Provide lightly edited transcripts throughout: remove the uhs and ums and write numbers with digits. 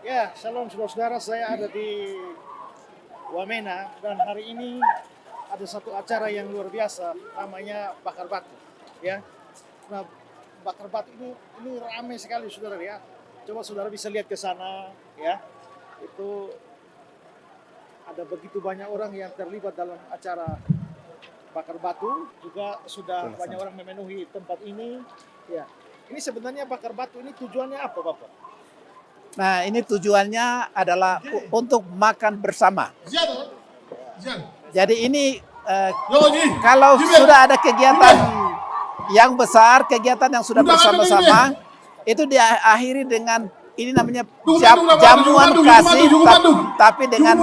Ya, shalom saudara-saudara, saya ada di Wamena dan hari ini ada satu acara yang luar biasa namanya bakar batu. Ya, nah bakar batu ini ramai sekali saudara ya. Coba saudara bisa lihat ke sana ya. Itu ada begitu banyak orang yang terlibat dalam acara bakar batu, juga sudah banyak orang memenuhi tempat ini. Ya, ini sebenarnya bakar batu ini tujuannya apa, Bapak? Nah, ini tujuannya adalah untuk makan bersama. Jadi ini kalau sudah ada kegiatan yang besar, kegiatan yang sudah bersama-sama, itu diakhiri dengan ini namanya jamuan kasih, tapi dengan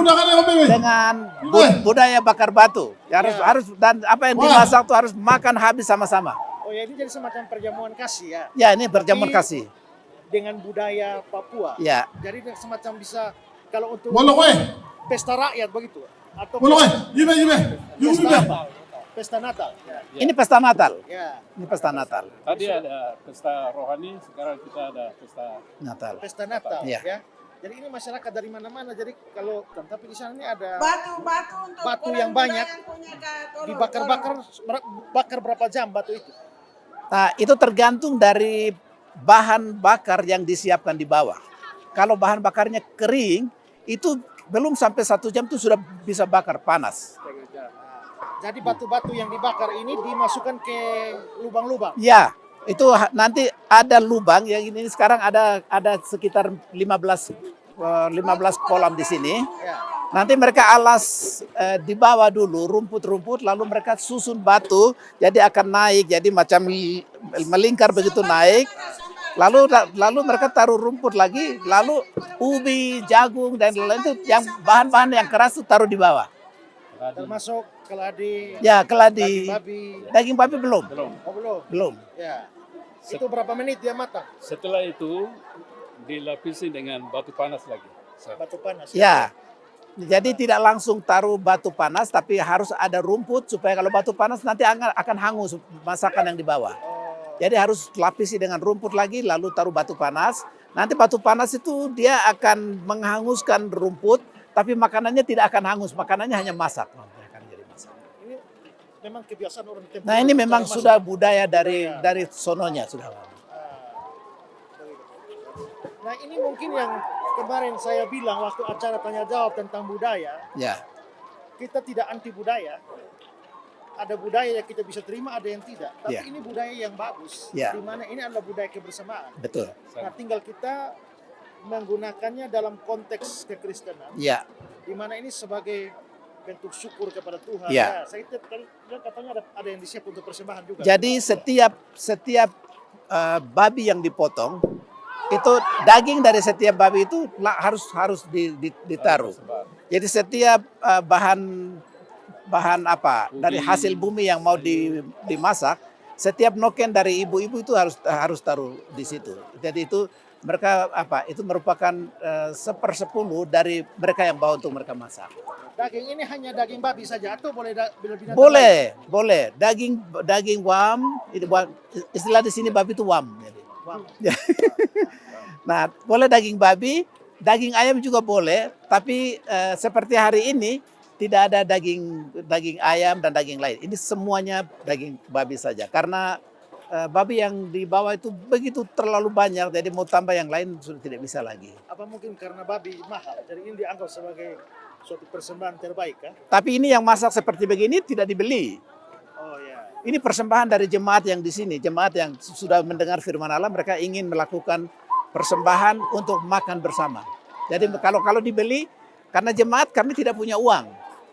budaya bakar batu. Harus dan apa yang dimasak itu harus makan habis sama-sama. Oh ya, ini jadi semacam perjamuan kasih ya? Ya, ini perjamuan kasih. Dengan budaya Papua. Ya. Jadi semacam bisa kalau untuk pesta rakyat begitu atau pesta apa? Pesta Natal. Ya. Ini pesta Natal. Ya. Ini pesta Natal. Tadi ada pesta rohani, sekarang kita ada pesta Natal. Pesta Natal Ya. ya. Jadi ini masyarakat dari mana-mana. Jadi kalau tapi di sana ini ada batu yang banyak bakar berapa jam batu itu? Nah, itu tergantung dari bahan bakar yang disiapkan di bawah. Kalau bahan bakarnya kering, itu belum sampai 1 jam itu sudah bisa bakar panas. Jadi batu-batu yang dibakar ini dimasukkan ke lubang-lubang? Ya, itu nanti ada lubang yang ini sekarang ada sekitar 15 kolam di sini. Ya. Nanti mereka alas di bawah dulu rumput-rumput, lalu mereka susun batu, jadi akan naik, jadi macam melingkar begitu naik. Lalu mereka taruh rumput lagi, lalu ubi, jagung dan lain-lain itu yang bahan-bahan yang keras itu taruh di bawah. Termasuk keladi. Ya, keladi. Daging babi. Daging babi belum. Oh, belum. Belum. Ya. Itu berapa menit dia matang? Setelah itu dilapisi dengan batu panas lagi. Batu panas. Ya. Jadi tidak langsung taruh batu panas, tapi harus ada rumput supaya kalau batu panas nanti akan hangus masakan yang di bawah. Jadi harus lapisi dengan rumput lagi, lalu taruh batu panas. Nanti batu panas itu dia akan menghanguskan rumput, tapi makanannya tidak akan hangus, makanannya hanya masak. Ini memang kebiasaan orang Timur. Nah, ini memang sudah budaya dari sononya sudah. Nah, ini mungkin yang kemarin saya bilang waktu acara tanya jawab tentang budaya. Ya. Kita tidak anti budaya. Ada budaya yang kita bisa terima, ada yang tidak. Tapi Ya. ini budaya yang bagus. Ya. Di mana ini adalah budaya kebersamaan. Betul. Nah, tinggal kita menggunakannya dalam konteks kekristenan. Ya. Di mana ini sebagai bentuk syukur kepada Tuhan. Ya. Saya katanya ada yang disiap untuk persembahan juga. Jadi setiap babi yang dipotong itu daging dari setiap babi itu harus ditaruh. Jadi setiap bahan apa dari hasil bumi yang mau dimasak, setiap noken dari ibu-ibu itu harus taruh di situ. Jadi itu mereka itu merupakan 1/10 dari mereka yang bawa untuk mereka masak. Daging ini hanya daging babi saja atau boleh binatang Boleh, boleh. Daging wam, istilah di sini babi itu wam. Wam. Nah, boleh daging babi, daging ayam juga boleh, tapi seperti hari ini tidak ada daging ayam dan daging lain. Ini semuanya daging babi saja. Karena babi yang dibawa itu begitu terlalu banyak, jadi mau tambah yang lain sudah tidak bisa lagi. Apa mungkin karena babi mahal, jadi ini dianggap sebagai suatu persembahan terbaik kan? Tapi ini yang masak seperti begini tidak dibeli. Oh ya. Ini persembahan dari jemaat yang di sini, jemaat yang sudah mendengar firman Allah, mereka ingin melakukan persembahan untuk makan bersama. Jadi kalau dibeli, karena jemaat kami tidak punya uang,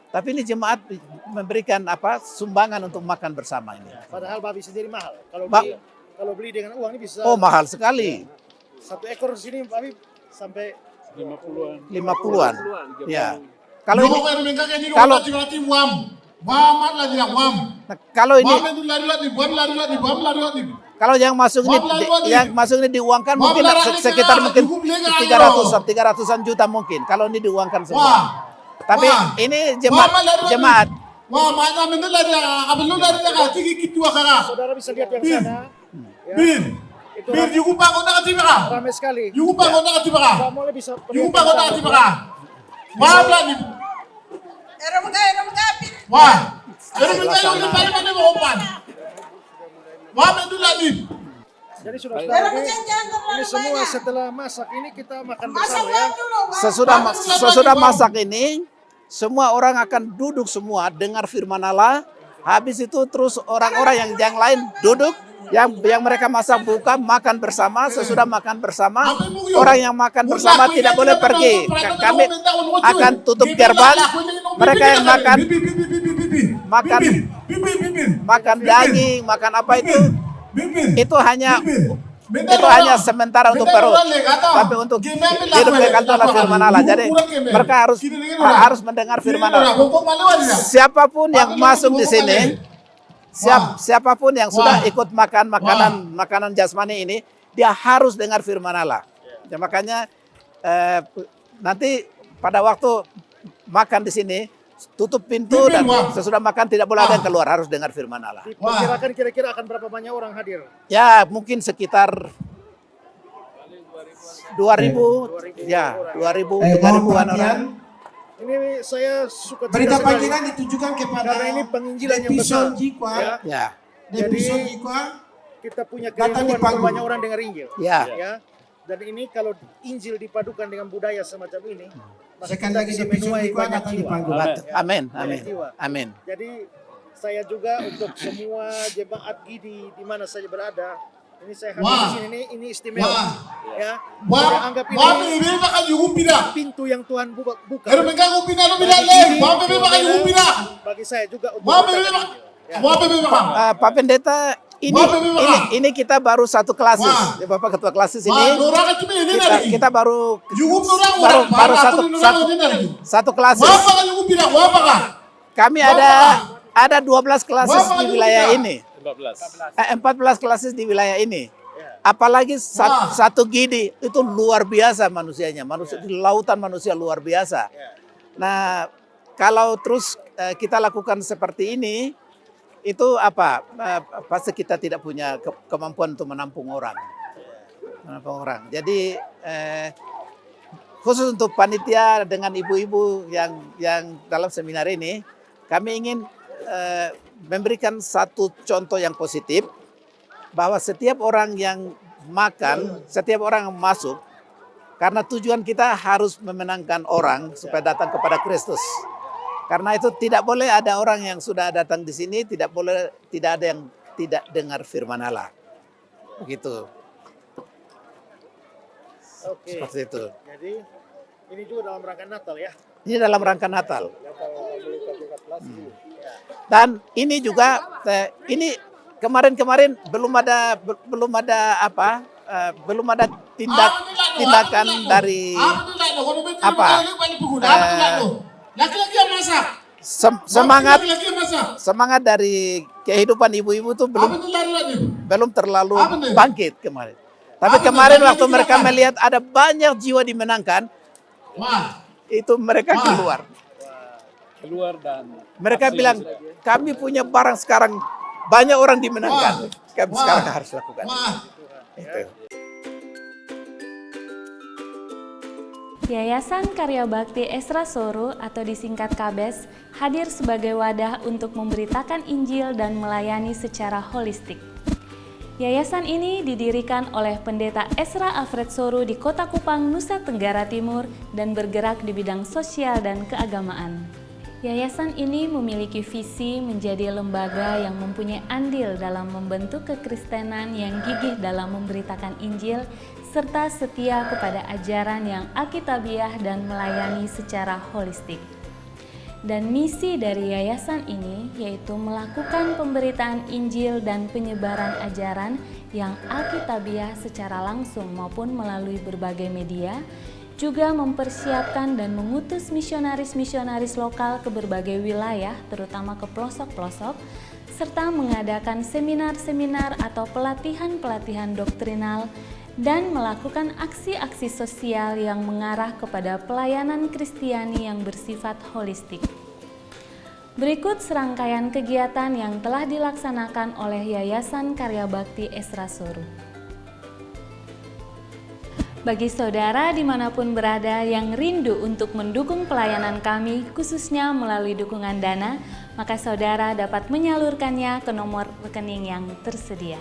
tapi ini jemaat memberikan sumbangan untuk makan bersama ini. Padahal babi sendiri mahal. Kalau beli dengan uang ini bisa. Oh, mahal sekali. 1 ekor di sini babi sampai 50-an. Ya. Kalau ini, kalau yang masuk ini diuangkan mungkin sekitar 300-an juta mungkin kalau ini diuangkan semua. Tapi ini jemaat. saudara bisa lihat yang sana. Ya. Itu Bir yukupa ko nakatibaka. ramai sekali. Yukupa ko nakatibaka. Pak mulai bisa Yukupa ko nakatibaka. Wah, berani. Era mga Wah. Pero minta yung limpari mo mo kupan. Wah, may lagi. Jadi saudara ini semua setelah masak ini kita makan bersama ya. Sesudah masak ini, semua orang akan duduk semua dengar firman Allah. Habis itu terus orang-orang yang lain duduk, yang mereka masak buka makan bersama. Sesudah makan bersama, orang yang makan bersama tidak boleh pergi. Kami akan tutup gerbang. Mereka yang makan daging, makan apa itu hanya sementara untuk perut, tapi untuk hidup kekal adalah firman Allah. Jadi mereka harus mendengar firman Allah. Siapapun yang masuk di sini, siapapun yang sudah ikut makan makanan jasmani ini, dia harus dengar firman Allah. Ya, makanya nanti pada waktu makan di sini, tutup pintu dan sesudah makan tidak boleh ada yang keluar, harus dengar firman Allah. Diperkirakan kira-kira akan berapa banyak orang hadir? Ya, mungkin sekitar 2.000, ya 2.000, 3.000-an orang. Ini saya suka Berita sekali panggilan ditujukan kepada karena ini penginjilan yang besar. Ya. Ya, Jadi kita punya kerinduan untuk banyak orang dengar Injil. ya. Ya. Dan ini kalau Injil dipadukan dengan budaya semacam ini, maka Sekali kita lagi bisa episode menuai Iko banyak akan jiwa. dipanggil. Amin, Banyak amin, jiwa. amin. Jadi saya juga untuk semua jemaat Gidi di mana saja berada, ini saya hadir di sini ini istimewa. Ya. Saya anggap ini pintu yang Tuhan buka. Bagi saya juga untuk berkata Injil. Ya. Pak Pendeta, ini kita baru satu klasis. Ya, Bapak Ketua klasis ini kita baru satu klasis. Kami ada 12 klasis di wilayah ini. 14 klasis di wilayah ini. Apalagi satu Gidi itu luar biasa manusianya. Manusia di lautan manusia luar biasa. Nah, kalau terus kita lakukan seperti ini, itu apa? Pasti kita tidak punya kemampuan untuk menampung orang. Jadi khusus untuk panitia dengan ibu-ibu yang dalam seminar ini, kami ingin memberikan satu contoh yang positif bahwa setiap orang yang makan, setiap orang yang masuk, karena tujuan kita harus memenangkan orang supaya datang kepada Kristus. Karena itu tidak boleh ada orang yang sudah datang di sini tidak ada yang tidak dengar firman Allah. Begitu. Oke. Seperti itu. Jadi ini juga dalam rangka Natal ya. Ini dalam rangka Natal. Dan ini juga ini kemarin belum ada tindakan dari Laki-laki yang masak. Semangat dari kehidupan ibu-ibu itu belum terlalu bangkit kemarin. Tapi kemarin waktu mereka melihat ada banyak jiwa dimenangkan, itu mereka keluar. Dan Mereka bilang, kami punya barang sekarang, banyak orang dimenangkan. Kami sekarang harus lakukan. Itu. Yayasan Karya Bakti Esra Soro atau disingkat KABES hadir sebagai wadah untuk memberitakan Injil dan melayani secara holistik. Yayasan ini didirikan oleh Pendeta Esra Alfred Soro di Kota Kupang, Nusa Tenggara Timur dan bergerak di bidang sosial dan keagamaan. Yayasan ini memiliki visi menjadi lembaga yang mempunyai andil dalam membentuk kekristenan yang gigih dalam memberitakan Injil serta setia kepada ajaran yang alkitabiah dan melayani secara holistik. Dan misi dari yayasan ini yaitu melakukan pemberitaan Injil dan penyebaran ajaran yang alkitabiah secara langsung maupun melalui berbagai media, juga mempersiapkan dan mengutus misionaris-misionaris lokal ke berbagai wilayah, terutama ke pelosok-pelosok, serta mengadakan seminar-seminar atau pelatihan-pelatihan doktrinal, dan melakukan aksi-aksi sosial yang mengarah kepada pelayanan Kristiani yang bersifat holistik. Berikut serangkaian kegiatan yang telah dilaksanakan oleh Yayasan Karya Bakti Esra Soro. Bagi saudara dimanapun berada yang rindu untuk mendukung pelayanan kami, khususnya melalui dukungan dana, maka saudara dapat menyalurkannya ke nomor rekening yang tersedia.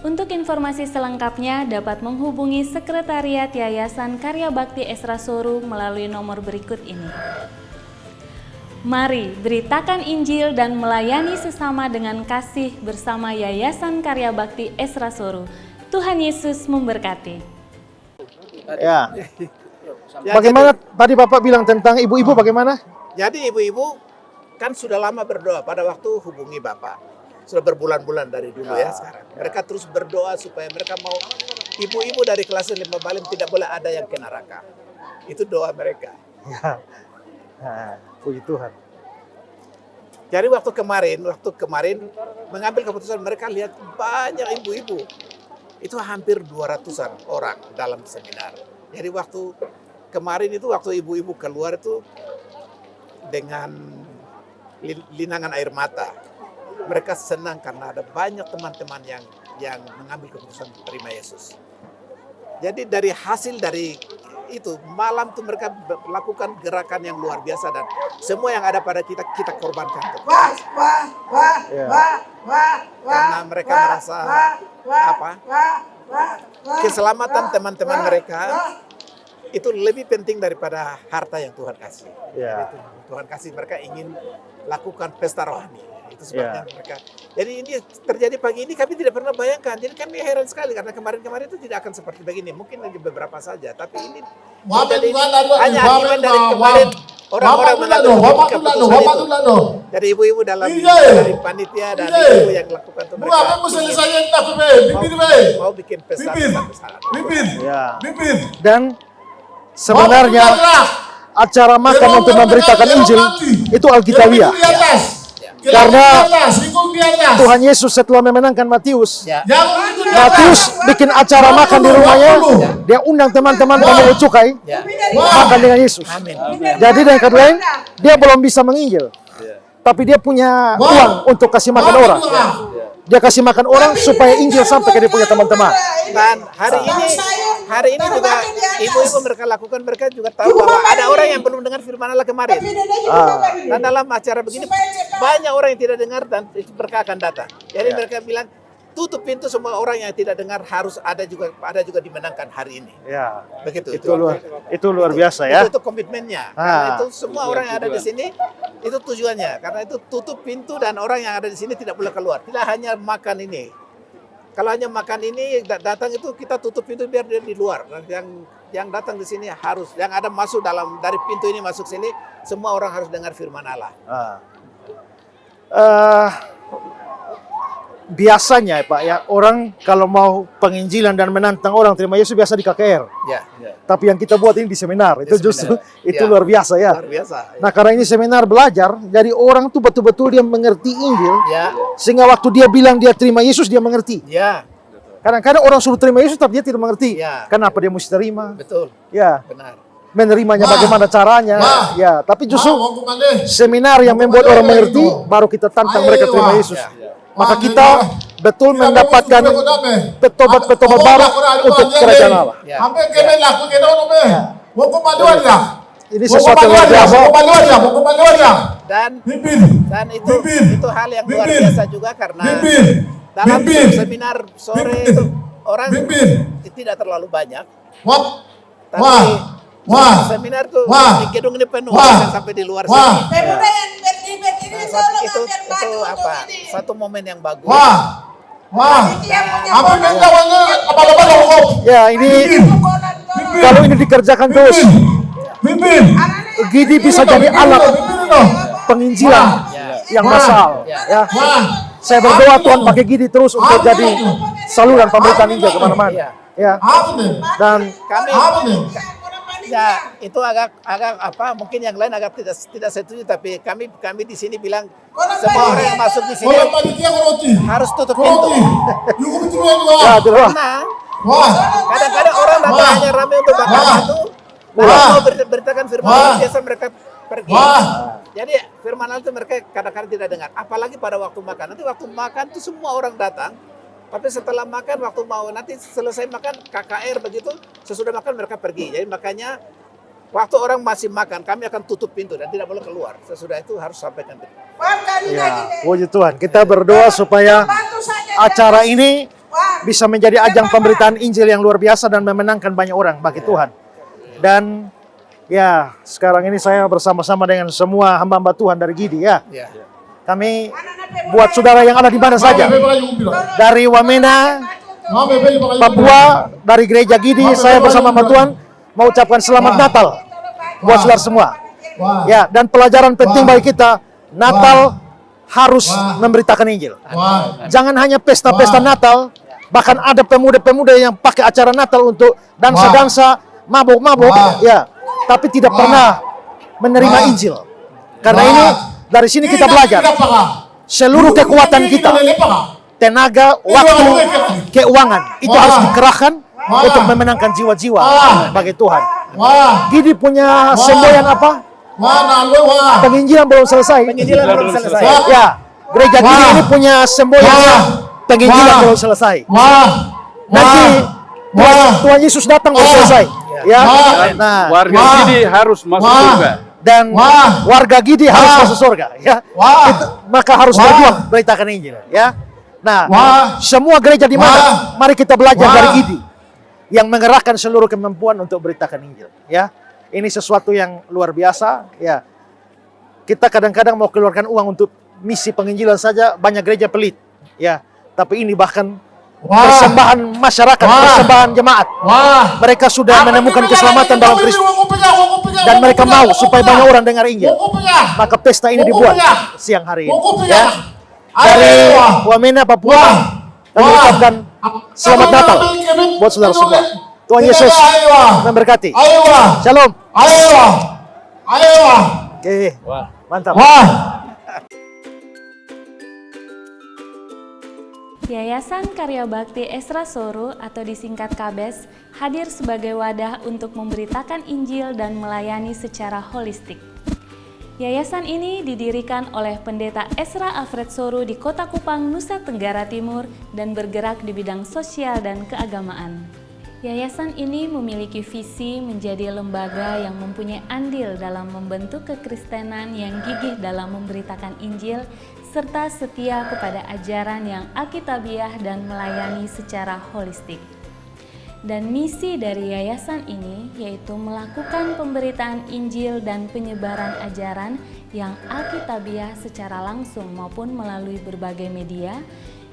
Untuk informasi selengkapnya dapat menghubungi Sekretariat Yayasan Karya Bakti Esra Soru melalui nomor berikut ini. Mari beritakan Injil dan melayani sesama dengan kasih bersama Yayasan Karya Bakti Esra Soru. Tuhan Yesus memberkati. Ya. Bagaimana tadi Bapak bilang tentang ibu-ibu bagaimana? Jadi ibu-ibu kan sudah lama berdoa. Pada waktu hubungi Bapak, sudah berbulan-bulan dari dulu ya sekarang. Mereka terus berdoa supaya mereka mau, ibu-ibu dari kelas 5 Balim tidak boleh ada yang ke neraka. Itu doa mereka. Ya. Nah, puji Tuhan. Jadi waktu kemarin mengambil keputusan, mereka lihat banyak ibu-ibu. Itu hampir 200-an orang dalam seminar. Jadi waktu kemarin itu waktu ibu-ibu keluar itu dengan linangan air mata. Mereka senang karena ada banyak teman-teman yang mengambil keputusan terima Yesus. Jadi dari hasil dari itu malam tuh mereka melakukan gerakan yang luar biasa dan semua yang ada pada kita korbankan. Karena mereka merasa keselamatan teman-teman mereka itu lebih penting daripada harta yang Tuhan kasih. Ya. Tuhan kasih, mereka ingin lakukan pesta rohani. Itu sebabnya mereka. Jadi ini terjadi pagi ini kami tidak pernah bayangkan. Jadi kami heran sekali karena kemarin-kemarin itu tidak akan seperti begini. Mungkin lagi beberapa saja, tapi ini jadi hanya akibat dari kemarin orang-orang menanggapi keputusan itu. Dari ibu-ibu dari panitia dan ibu yang lakukan itu mereka mau bikin pesta besar-besaran. Ya. Dan sebenarnya acara makan untuk memberitakan Injil itu Alkitalia. Karena Tuhan Yesus setelah memenangkan Matius, Matius bikin acara makan di rumahnya, dia undang teman-teman pemilik cukai makan dengan Yesus. Jadi dengan kata lain, dia belum bisa menginjil, tapi dia punya uang untuk kasih makan orang. Dia kasih makan orang supaya Injil sampai ke dia punya teman-teman. Dan hari ini juga ibu-ibu mereka lakukan, mereka juga tahu bahwa ada orang yang belum dengar firman Allah kemarin. Dan dalam acara begini banyak orang yang tidak dengar dan mereka akan datang. Jadi mereka bilang tutup pintu, semua orang yang tidak dengar harus ada juga dimenangkan hari ini. Ya. Begitu. Itu luar biasa ya. Itu komitmennya. Karena itu semua orang yang ada di sini itu tujuannya. Karena itu tutup pintu dan orang yang ada di sini tidak boleh keluar. Tidak hanya makan ini. Kalau hanya makan ini datang itu kita tutup pintu biar dia di luar. Yang datang di sini harus, yang ada masuk dari pintu ini masuk sini, semua orang harus dengar firman Allah. Biasanya Pak ya, orang kalau mau penginjilan dan menantang orang terima Yesus biasa di KKR. Ya. Tapi yang kita buat ini di seminar, itu justru itu luar biasa ya. Luar biasa. Nah, karena ini seminar belajar, jadi orang tuh betul-betul dia mengerti Injil. Ya. Sehingga waktu dia bilang dia terima Yesus, dia mengerti. Ya. Kadang-kadang orang suruh terima Yesus tapi dia tidak mengerti. Ya. Kenapa dia mesti terima? Betul. Ya. Benar. Menerimanya bagaimana caranya? Ya, tapi justru seminar yang membuat orang mengerti, baru kita tantang mereka terima Yesus. Maka kita betul mendapatkan petobat-petobat baru untuk kerajaan Allah. Ini sesuatu yang luar biasa. Dan itu hal yang luar biasa juga karena dalam seminar sore itu orang tidak terlalu banyak. Tapi seminar tuh di gedung ini penuh sampai di luar sini. Itu satu momen yang bagus. Ya, ini kalau ini dikerjakan terus, Gidi bisa jadi alat penginjilan yang massal. Ya. Saya berdoa Tuhan pakai Gidi terus untuk jadi saluran pemberitaan Injil kemana-mana. Ya. Dan ya itu agak mungkin yang lain agak tidak setuju, tapi kami di sini bilang semua orang yang masuk di sini harus tutup pintu. Karena kadang-kadang orang datang hanya ramai untuk bakar batu, mau beritakan firman Allah, biasa mereka pergi. Jadi firman Allah itu mereka kadang-kadang tidak dengar. Apalagi pada waktu makan. Nanti waktu makan itu semua orang datang. Tapi setelah makan, waktu mau nanti selesai makan KKR begitu, sesudah makan mereka pergi. Jadi makanya waktu orang masih makan, kami akan tutup pintu dan tidak boleh keluar. Sesudah itu harus sampaikan. Ya, puji Tuhan. Kita berdoa supaya acara ini bisa menjadi ajang pemberitaan Injil yang luar biasa dan memenangkan banyak orang bagi Tuhan. Dan ya, sekarang ini saya bersama-sama dengan semua hamba-hamba Tuhan dari Gidi ya. Kami buat saudara yang ada di mana saja, dari Wamena, Papua, dari gereja Gidi, saya bersama hamba Tuhan mau ucapkan selamat Natal buat saudara semua. Ya, dan pelajaran penting bagi kita, Natal harus memberitakan Injil. Jangan hanya pesta-pesta Natal, bahkan ada pemuda-pemuda yang pakai acara Natal untuk dansa-dansa, mabuk-mabuk, ya, tapi tidak pernah menerima Injil. Karena ini dari sini kita belajar seluruh kekuatan kita, tenaga, waktu, keuangan itu harus dikerahkan untuk memenangkan jiwa-jiwa bagi Tuhan. Gidi punya semboyan apa? Penginjilan belum selesai. Penginjilan belum selesai. Ya, gereja Gidi ini punya semboyan penginjilan belum selesai. Nanti Tuhan Yesus datang belum selesai. Ya, nah, Warga Gidi harus masuk surga. dan warga Gidi harus masuk surga. Ya, maka harus berjuang beritakan Injil. Ya, nah, semua gereja di mana? Mari kita belajar dari Gidi yang mengerahkan seluruh kemampuan untuk beritakan Injil. Ya, ini sesuatu yang luar biasa. Ya, kita kadang-kadang mau keluarkan uang untuk misi penginjilan saja, banyak gereja pelit. Ya, tapi ini bahkan persembahan masyarakat, persembahan jemaat. Mereka sudah menemukan keselamatan dalam Kristus dan mereka mau supaya banyak orang dengar Injil. Maka pesta ini dibuat siang hari ini. Ya, dari Wamena, Papua, kami ucapkan selamat Natal buat saudara semua. Tuhan Yesus memberkati. Shalom. Oke, mantap. Yayasan Karya Bakti Esra Soro atau disingkat KABES hadir sebagai wadah untuk memberitakan Injil dan melayani secara holistik. Yayasan ini didirikan oleh Pendeta Esra Alfred Soro di Kota Kupang, Nusa Tenggara Timur dan bergerak di bidang sosial dan keagamaan. Yayasan ini memiliki visi menjadi lembaga yang mempunyai andil dalam membentuk kekristenan yang gigih dalam memberitakan Injil serta setia kepada ajaran yang alkitabiah dan melayani secara holistik. Dan misi dari yayasan ini yaitu melakukan pemberitaan Injil dan penyebaran ajaran yang alkitabiah secara langsung maupun melalui berbagai media,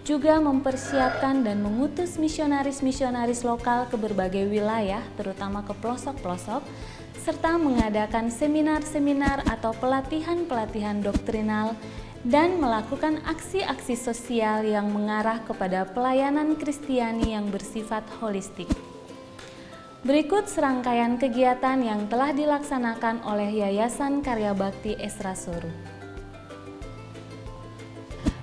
juga mempersiapkan dan mengutus misionaris-misionaris lokal ke berbagai wilayah, terutama ke pelosok-pelosok, serta mengadakan seminar-seminar atau pelatihan-pelatihan doktrinal dan melakukan aksi-aksi sosial yang mengarah kepada pelayanan Kristiani yang bersifat holistik. Berikut serangkaian kegiatan yang telah dilaksanakan oleh Yayasan Karya Bakti Esra Soro.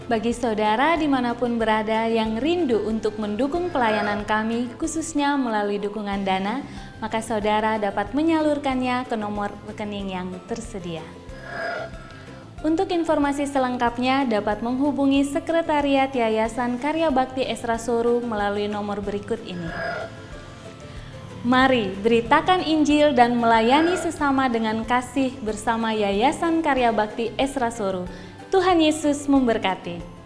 Bagi saudara dimanapun berada yang rindu untuk mendukung pelayanan kami, khususnya melalui dukungan dana, maka saudara dapat menyalurkannya ke nomor rekening yang tersedia. Untuk informasi selengkapnya dapat menghubungi Sekretariat Yayasan Karya Bakti Esra Soro melalui nomor berikut ini. Mari beritakan Injil dan melayani sesama dengan kasih bersama Yayasan Karya Bakti Esra Soro. Tuhan Yesus memberkati.